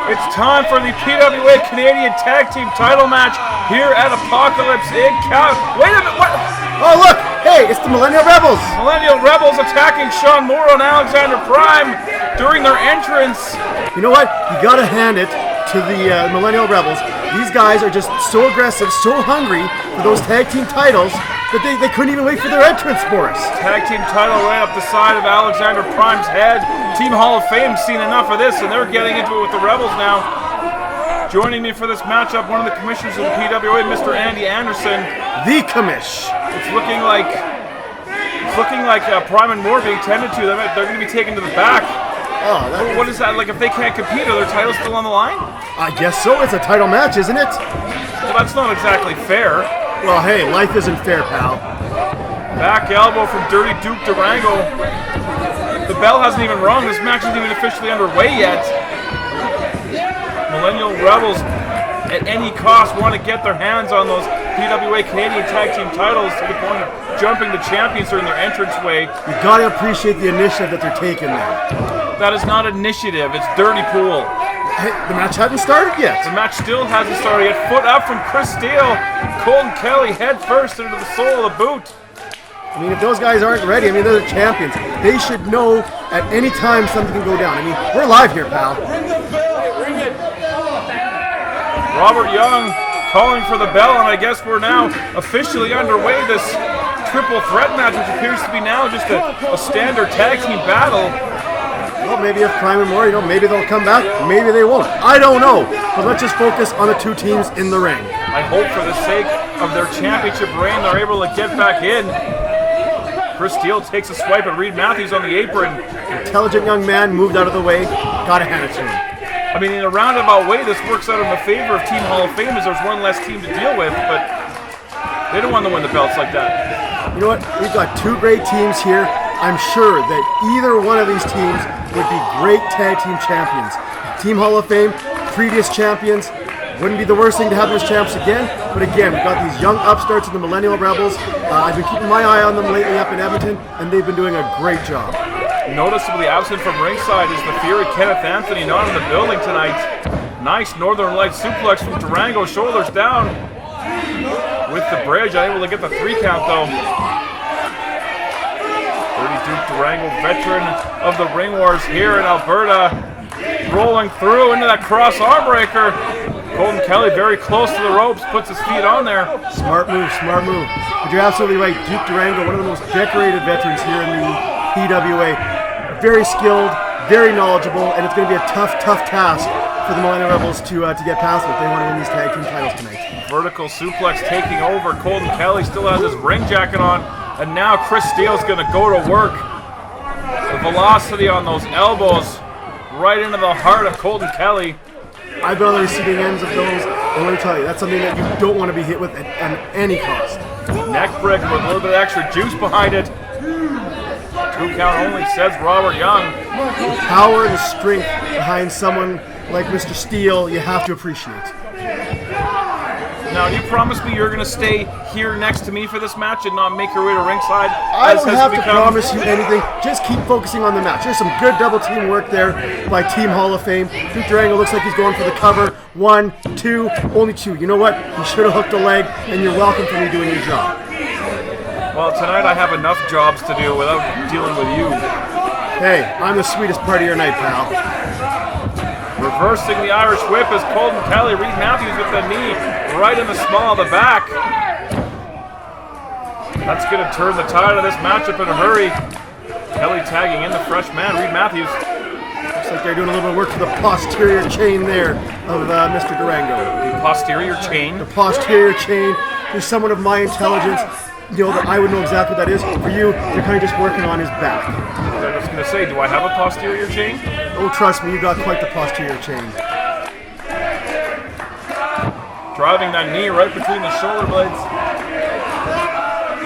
It's time for the PWA Canadian Tag Team title match here at Apocalypse in Calgary. Wait a minute, what? Oh look, hey, it's the Millennial Rebels. Millennial Rebels attacking Shaun and Alexander Prime during their entrance. You know what? You gotta hand it to the Millennial Rebels. These guys are just so aggressive, so hungry for those tag team titles that they couldn't even wait for their entrance for us. Tag team title right up the side of Alexander Prime's head. Team Hall of Fame's seen enough of this, and they're getting into it with the Rebels now. Joining me for this matchup, one of the commissioners of the PWA, Mr. Andy Anderson. The commish. It's looking like Prime and Moore being tended to. They're going to be taken to the back. Oh, what is that? Like, if they can't compete, are their titles still on the line? I guess so. It's a title match, isn't it? Well, that's not exactly fair. Well, hey, life isn't fair, pal. Back elbow from Dirty Duke Durango. The bell hasn't even rung. This match isn't even officially underway yet. Millennial Rebels, at any cost, want to get their hands on those PWA Canadian Tag Team titles to the point of jumping the champions during their entranceway. You gotta appreciate the initiative that they're taking there. That is not initiative, it's dirty pool. Hey, the match hasn't started yet. The match still hasn't started yet. Foot up from Chris Steele. Colton Kelly head first into the sole of the boot. I mean, if those guys aren't ready, I mean, they're the champions. They should know at any time something can go down. I mean, we're live here, pal. Robert Young calling for the bell, and I guess we're now officially underway this triple threat match, which appears to be now just a standard tag team battle. Well, maybe if Prime and Moore, maybe they'll come back, maybe they won't. I don't know. But let's just focus on the two teams in the ring. I hope for the sake of their championship reign, they're able to get back in. Chris Steele takes a swipe at Reed Matthews on the apron. Intelligent young man moved out of the way. Gotta hand it to him. I mean, in a roundabout way, this works out in the favor of Team Hall of Fame as there's one less team to deal with, but they don't want to win the belts like that. You know what? We've got two great teams here. I'm sure that either one of these teams would be great tag team champions. Team Hall of Fame, previous champions. Wouldn't be the worst thing to have those champs again, but again, we've got these young upstarts in the Millennial Rebels. I've been keeping my eye on them lately up in Edmonton, and they've been doing a great job. Noticeably absent from ringside is the Fury Kenneth Anthony, not in the building tonight. Nice Northern Light suplex from Durango, shoulders down. With the bridge, unable to get the 3 count though. Dirty Duke Durango, veteran of the Ring Wars here in Alberta. Rolling through into that cross arm breaker. Colton Kelly very close to the ropes, puts his feet on there. Smart move, smart move. But you're absolutely right. Duke Durango, one of the most decorated veterans here in the PWA. Very skilled, very knowledgeable, and it's going to be a tough task for the Millennial Rebels to get past it if they want to win these tag team titles tonight. Vertical suplex taking over. Colton Kelly still has his ring jacket on, and now Chris Steele's going to go to work. The velocity on those elbows right into the heart of Colton Kelly. I've been on the receiving ends of those, and let me tell you, that's something that you don't want to be hit with at any cost. Neck break with a little bit of extra juice behind it. 2 count only, says Robert Young. The power and the strength behind someone like Mr. Steele, you have to appreciate. Now, you promised me you're going to stay here next to me for this match and not make your way to ringside. I don't have to promise you anything. Just keep focusing on the match. There's some good double team work there by Team Hall of Fame. Duke Durango looks like he's going for the cover. 1, 2, only 2. You know what? You should have hooked a leg, and you're welcome for me doing your job. Well, tonight I have enough jobs to do without dealing with you. Hey, I'm the sweetest part of your night, pal. Reversing the Irish whip is Colton Kelly. Reed Matthews with the knee right in the small of the back. That's going to turn the tide of this matchup in a hurry. Kelly tagging in the fresh man, Reed Matthews. Looks like they're doing a little bit of work to the posterior chain there of Mr. Durango. The posterior chain? The posterior chain. There's someone of my intelligence, that I would know exactly what that is. For you, they're kind of just working on his back. I was going to say, do I have a posterior chain? Oh, trust me, you got quite the posterior chain. Driving that knee right between the shoulder blades.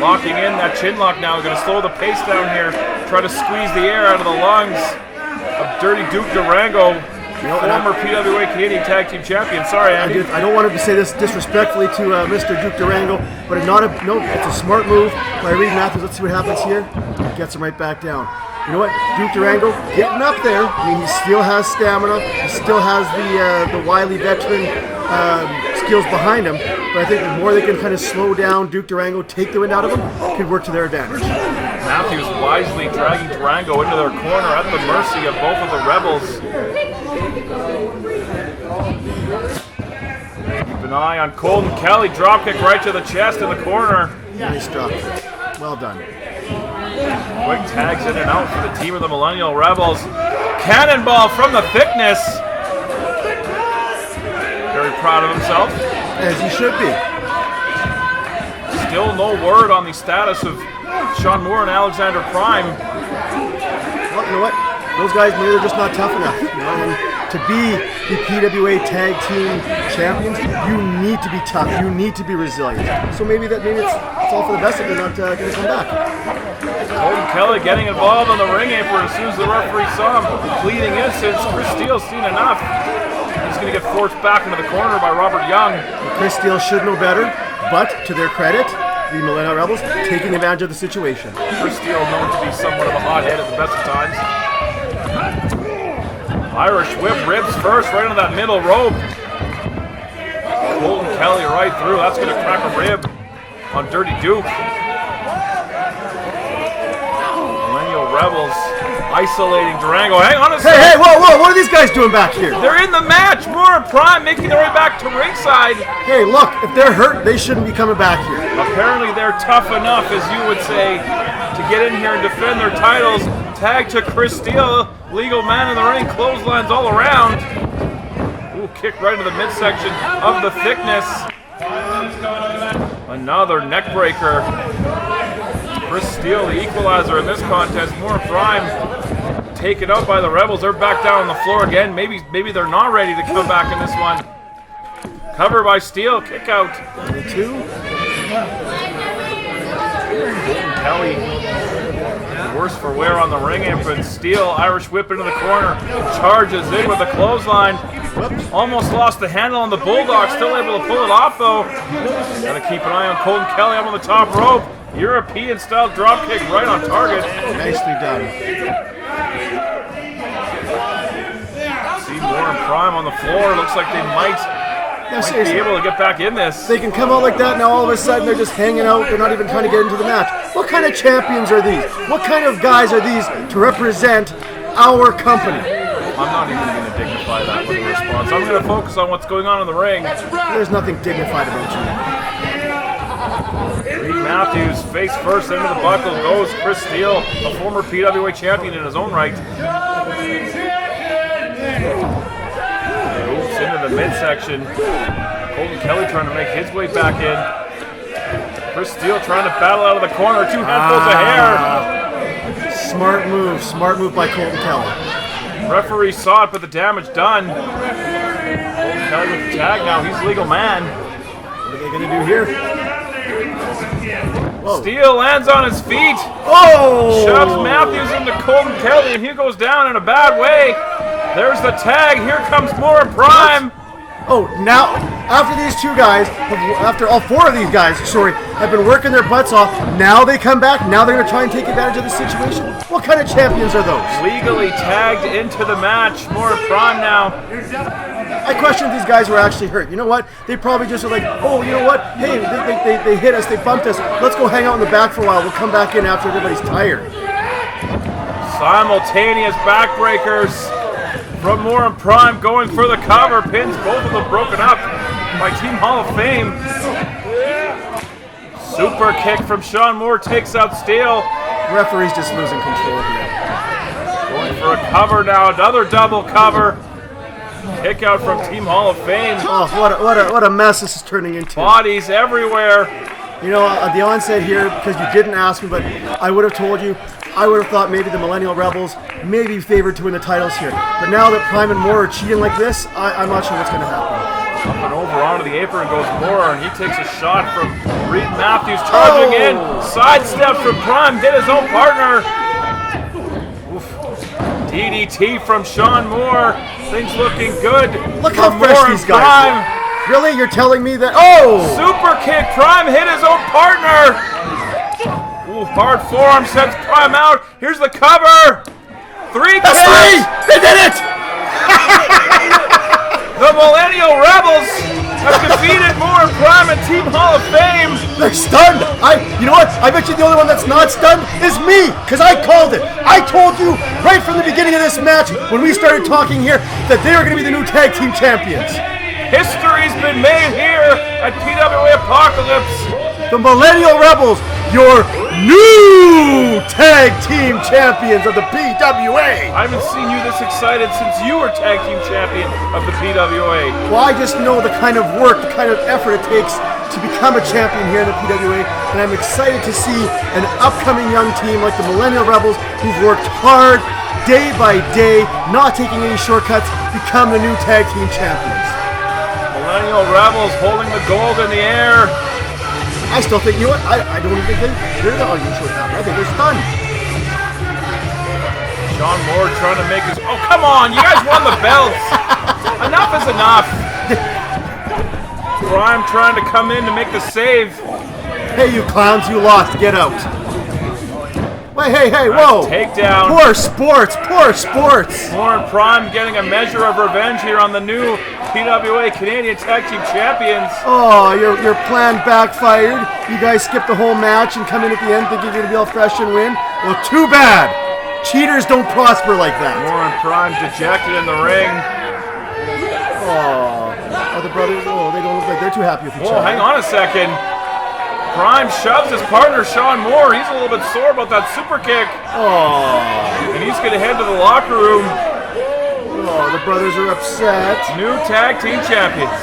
Locking in that chin lock now. Going to slow the pace down here. Try to squeeze the air out of the lungs of Dirty Duke Durango, former PWA Canadian Tag Team Champion. Sorry, Andy. I don't want to say this disrespectfully to Mr. Duke Durango, but it's a smart move by Reed Matthews. Let's see what happens here. Gets him right back down. you know what? Duke Durango getting up there. I mean, he still has stamina. He still has the wily veteran skills behind him. But I think the more they can kind of slow down Duke Durango, take the wind out of him, could work to their advantage. Matthews wisely dragging Durango into their corner at the mercy of both of the Rebels. Keep an eye on Colton Kelly. Dropkick right to the chest in the corner. Nice drop. Well done. Quick tags in and out for the team of the Millennial Rebels. Cannonball from the thickness. Very proud of himself. As he should be. Still no word on the status of Shaun Moore and Alexander Prime. Well, you know what? Those guys, maybe they're just not tough enough. You know, and to be the PWA Tag Team Champions, you need to be tough. You need to be resilient. So maybe it's all for the best if they're not going to come back. Colton Kelly getting involved on the ring apron as soon as the referee saw him. Pleading innocence. Chris Steele's seen enough. He's going to get forced back into the corner by Robert Young. Chris Steele should know better, but to their credit, the Millennial Rebels taking advantage of the situation. Chris Steele known to be somewhat of a hothead at the best of times. Irish whip, ribs first, right into that middle rope. Colton Kelly right through. That's going to crack a rib on Dirty Duke. Millennial Rebels isolating Durango. Hang on a second. Hey, whoa, what are these guys doing back here? They're in the match. Moore and Prime making their way back to ringside. Hey, look, if they're hurt, they shouldn't be coming back here. Apparently they're tough enough, as you would say, to get in here and defend their titles. Tag to Chris Steele, legal man in the ring, clotheslines all around. Ooh, kick right into the midsection of the thickness. Another neck breaker. Chris Steele, the equalizer in this contest. More Prime taken out by the Rebels. They're back down on the floor again. Maybe they're not ready to come back in this one. Cover by Steele, kick out. 22. Kelly, worse for wear on the ring apron. Steele, Irish whip into the corner, charges in with a clothesline. Almost lost the handle on the Bulldog, still able to pull it off though. Gotta keep an eye on Colton Kelly up on the top rope. European style drop kick right on target. Nicely done. See Moore and Prime on the floor. Looks like they might be able to get back in this. They can come out like that, now all of a sudden they're just hanging out. They're not even trying to get into the match. What kind of champions are these? What kind of guys are these to represent our company? I'm not even going to dignify that with a response. I'm going to focus on what's going on in the ring. There's nothing dignified about you. Reed Matthews, face first into the buckle, goes Chris Steele, a former PWA champion in his own right. Oops, into the midsection. Colton Kelly trying to make his way back in. Chris Steele trying to battle out of the corner, two handfuls of hair. Smart move by Colton Kelly. Referee saw it, but the damage done. Colton Kelly with the tag now, he's legal man. What are they going to do here? Whoa. Steele lands on his feet. Oh! Shoves Matthews into Colton Kelly, and he goes down in a bad way. There's the tag. Here comes Moore and Prime. Oh, now, after these two guys, after all four of these guys, have been working their butts off, now they come back, now they're going to try and take advantage of the situation? What kind of champions are those? Legally tagged into the match. Moore and Prime now. I question if these guys were actually hurt. You know what? They probably just were like, oh, you know what? Hey, they hit us, they bumped us. Let's go hang out in the back for a while. We'll come back in after everybody's tired. Simultaneous backbreakers from Moore and Prime going for the cover. Pins, both of them broken up by Team Hall of Fame. Super kick from Shaun Moore takes out Steele. Referee's just losing control here. Going for a cover now, another double cover. Kick out from Team Hall of Fame. Oh, what a mess this is turning into. Bodies everywhere. You know, at the onset here, because you didn't ask me, but I would have told you, I would have thought maybe the Millennial Rebels may be favored to win the titles here. But now that Prime and Moore are cheating like this, I'm not sure what's going to happen. Up and over onto the apron goes Moore, and he takes a shot from Reed Matthews, charging in. Sidestep from Prime, hit his own partner. Oof. DDT from Shaun Moore. Things looking good. Look how fresh these guys are. Really? You're telling me that? Oh! Super kick. Prime hit his own partner. Ooh, hard forearm sends Prime out. Here's the cover. That's Count. 3! They did it! The Millennial Rebels have defeated Moore and Prime and Team Hall of Fame. They're stunned. You know what? I bet you the only one that's not stunned is me, because I called it. I told you right from the beginning of this match, when we started talking here, that they are going to be the new tag team champions. History's been made here at PWA Apocalypse. The Millennial Rebels, your new tag team champions of the PWA. I haven't seen you this excited since you were tag team champion of the PWA. Well, I just know the kind of work, the kind of effort it takes to become a champion here in the PWA, and I'm excited to see an upcoming young team like the Millennial Rebels, who've worked hard, day by day, not taking any shortcuts, become the new tag team champions. Millennial Rebels holding the gold in the air. I still think, you know what, I don't even think they're not usually happen. I think they're stunned. Shaun Moore trying to make his... Oh, come on, you guys won the belts. Enough is enough. Prime trying to come in to make the save. Hey, you clowns, you lost. Get out. Wait, hey, whoa. Takedown. Poor sports. Moore and Prime getting a measure of revenge here on the new PWA Canadian Tag Team Champions. Oh, your plan backfired. You guys skipped the whole match and come in at the end thinking you're going to be all fresh and win. Well, too bad. Cheaters don't prosper like that. Moore and Prime dejected in the ring. Oh, the brothers, they don't look like they're too happy with each other. Whoa, hang on a second. Prime shoves his partner, Shaun Moore. He's a little bit sore about that super kick. Oh. And he's going to head to the locker room. Oh, the brothers are upset. New tag team champions.